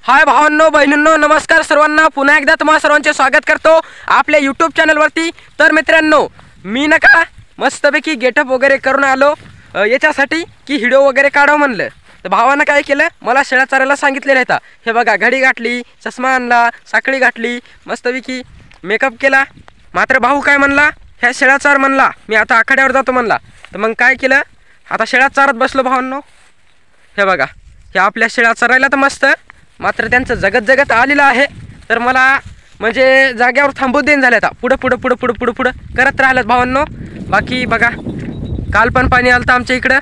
हाय भावांनो बहिणींनो, नमस्कार सर्वांना। पुन्हा एकदा तुम्हा सर्वांचे स्वागत करतो आपल्या यूट्यूब चॅनलवरती। तर मित्रांनो, मी नका मस्तपैकी गेटअप वगैरे करून आलो याच्यासाठी की व्हिडिओ वगैरे काढावं म्हणलं। तर भावानं काय केलं, मला शेळ्या चारायला सांगितलेलं होतं। हे बघा, घडी घातली, चष्मा आणला, साखळी घातली, मस्तपैकी मेकअप केला। मात्र भाऊ काय म्हणला, ह्या शेळ्या चार म्हणला, मी आता आखाड्यावर जातो म्हणला। तर मग काय केलं, आता शेळ्या चारत बसलो भावांनो। हे बघा, हे आपल्या शेळ्या चरायला तर मस्त, मात्र त्यांचं जगत जगत आलेलं आहे। तर मला म्हणजे जाग्यावर थांबू देईन झालं, आता पुढं पुढं पुढं पुढं पुढं पुढं करत राहिलं भावांनो। बाकी बघा, काल पण पाणी आलं आमच्या इकडं,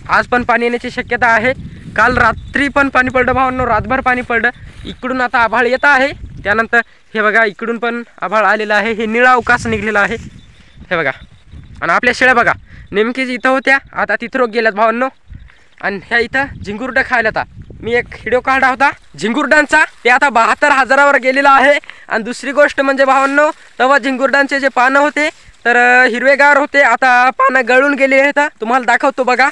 आज पण पाणी येण्याची शक्यता आहे। काल रात्री पण पाणी पडलं भावांनो, रातभर पाणी पडलं। इकडून आता आभाळ येत आहे, त्यानंतर हे बघा इकडून पण आभाळ आलेलं आहे। हे निळा अवकाश निघलेला आहे, हे बघा। आणि आपल्या शेळ्या बघा नेमकीच इथं होत्या, आता तिथं गेल्यात भावांनो। आणि ह्या इथं झिंगुरडं खायला आता मी एक व्हिडिओ काढला होता झिंगुरडांचा, ते आता 72,000वर गेलेला आहे। आणि दुसरी गोष्ट म्हणजे भावांनो, तेव्हा झिंगुरडांचे जे पानं होते तर हिरवेगार होते, आता पानं गळून गेले आहेत। तुम्हाला दाखवतो बघा,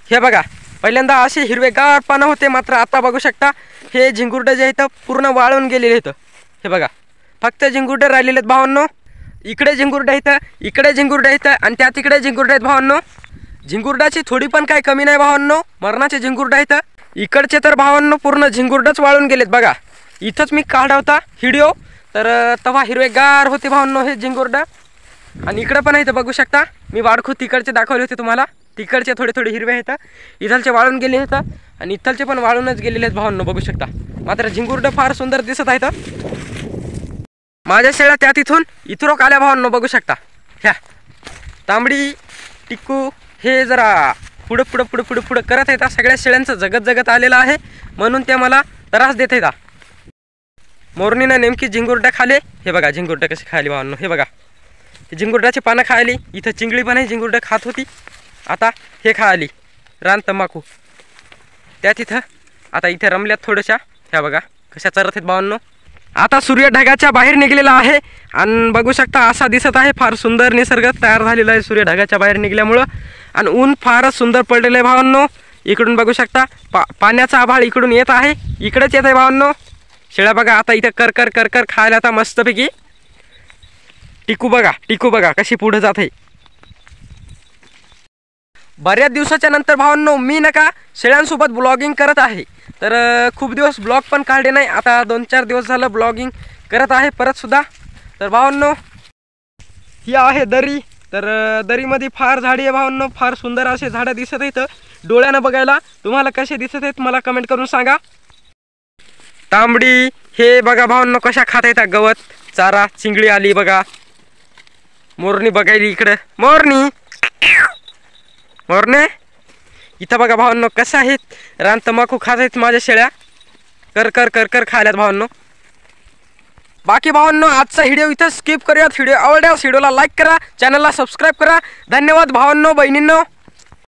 हे बघा, पहिल्यांदा असे हिरवेगार पानं होते, मात्र आता बघू शकता हे झिंगुरडं जे आहेत पूर्ण वाळून गेलेले आहेत। हे बघा, फक्त झिंगुरडं राहिलेले आहेत भावांनो। इकडे झिंगुरडं आहेत, इकडे झिंगुरडं आहेत, आणि त्या तिकडे झिंगुरडं आहेत भावांनो। झिंगुरडाची थोडी पण काय कमी नाही भावांनो, मरणाचे झिंगुरडं आहेत। इकडचे तर भावांनो पूर्ण झिंगुरडंच वाळून गेलेत बघा। इथंच मी काढला होता व्हिडिओ, तर तेव्हा हिरवेगार होते भावांनो हे झिंगुरडं। आणि इकडं पण आहेत बघू शकता, मी वाडखू तिकडचे दाखवले होते तुम्हाला, तिकडचे थोडे थोडे हिरवे आहेत, इथलचे वाळून गेले आहेत, आणि इथलचे पण वाळूनच गेलेले आहेत भावांनो, बघू शकता। मात्र झिंगुरडं फार सुंदर दिसत आहेत। माझ्या शेळ्या त्या तिथून इथुरोक आल्या भावांनो, बघू शकता। ह्या तांबडी टिक्कू हे जरा पुढं पुढं पुढं पुढं पुढं करत आहेत। सगळ्या शेळ्यांचं जगत जगत आलेलं आहे, म्हणून ते मला त्रास देत आहेत। मोरणीनं नेमकी झिंगुरडं खाले, हे बघा झिंगुरडं कशी खायली भावांनो। हे बघा, झिंगुरड्याची पानं खायली, इथं चिंगळी पण आहे, झिंगुरडं खात होती। आता हे खायली रान तंबाखू, त्या तिथं आता इथे रमल्यात थोड्याशा। ह्या बघा कशा चरत आहेत भावांनो। आता सूर्य ढगाच्या बाहेर निघलेला आहे, आणि बघू शकता असा दिसत आहे, फार सुंदर निसर्ग तयार झालेला आहे सूर्य ढगाच्या बाहेर निघल्यामुळं। आणि ऊन फारच सुंदर पडलेलं आहे भावांनो। इकडून बघू शकता पाण्याचा आभाळ इकडून येत आहे, इकडेच येत आहे भावांनो। शेळ्या बघा आता इथं कर कर कर कर खायला आता मस्तपैकी। टिकू बघा कशी पुढे जात आहे। बऱ्याच दिवसाच्या नंतर भावांनो मी नका शेळ्यांसोबत ब्लॉगिंग करत आहे। तर खूप दिवस ब्लॉग पण काढले नाही, आता 2-4 दिवस झालं ब्लॉगिंग करत आहे परत सुद्धा। तर भावांनो, ही आहे दरी, तर दरीमध्ये फार झाडी आहे भावांनो, फार सुंदर असे झाडं दिसत आहेत। डोळ्यानं बघायला तुम्हाला कसे दिसत आहेत मला कमेंट करून सांगा। तांबडी हे बघा भावांनो कशा खात आहेत गवत चारा। चिंगळी आली बघा, मोरणी बघायली इकडं, मोरणे इथं बघा भावांनो कसं आहेत रान तंबाखू खात आहेत माझ्या शेळ्या, कर कर कर कर खायल्यात भावांनो। बाकी भावांनो, आजचा व्हिडिओ इथं स्किप करूयात। व्हिडिओ आवडल्यास व्हिडिओला लाईक करा, चॅनलला सबस्क्राईब करा। धन्यवाद भावांनो बहिणींनो।